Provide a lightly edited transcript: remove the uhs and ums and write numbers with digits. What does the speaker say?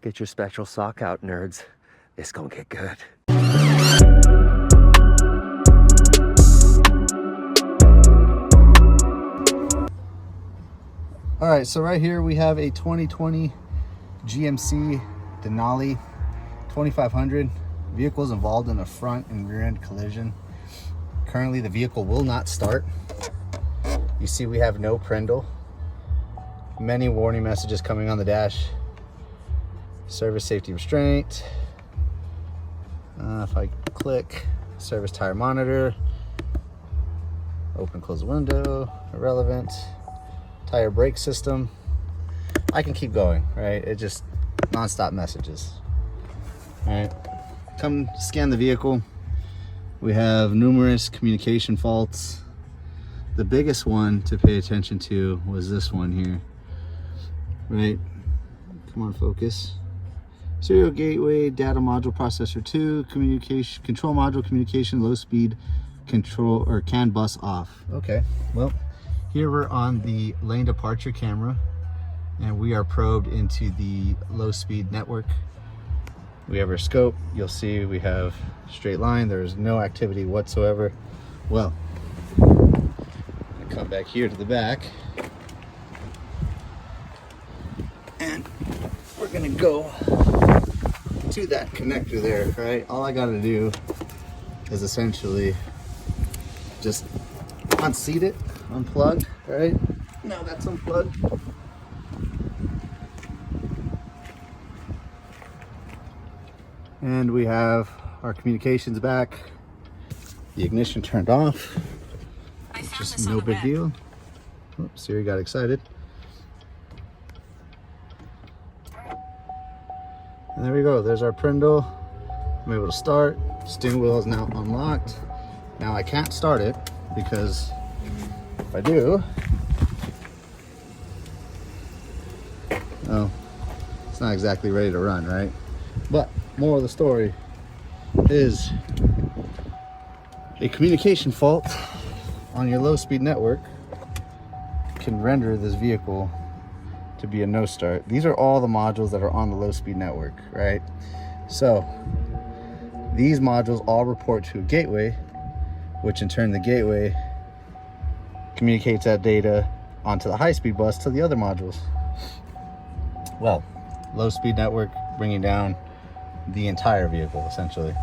Get your special sock out, nerds. It's gonna get good. All right, so right here we have a 2020 GMC Denali 2500. Vehicles involved in a front and rear end collision. Currently the vehicle will not start. You see we have no prindle. Many warning messages coming on the dash. Service safety restraint. If I click, service tire monitor. Open, close the window, irrelevant. Tire brake system. I can keep going, right? It just non-stop messages. All right, come scan the vehicle. We have numerous communication faults. The biggest one to pay attention to was this one here, right? Come on, focus. Serial gateway, data module processor 2, communication, control module communication, low speed control or CAN bus off. Okay, well, here we're on the lane departure camera and we are probed into the low speed network. We have our scope. You'll see we have straight line. There's no activity whatsoever. Well, come back here to the back and we're gonna go to that connector there, right? All I gotta do is essentially just unseat it, unplug, right? Now that's unplugged. And we have our communications back, the ignition turned off, just no big deal. Oops, Siri got excited. And there we go, there's our prindle. I'm able to start. Steering wheel is now unlocked. Now I can't start it because if I do, oh, it's not exactly ready to run, right? But moral of the story is a communication fault on your low speed network can render this vehicle to be a no start. These are all the modules that are on the low speed network, right? So these modules all report to a gateway, which in turn the gateway communicates that data onto the high speed bus to the other modules. Well, low speed network bringing down the entire vehicle essentially.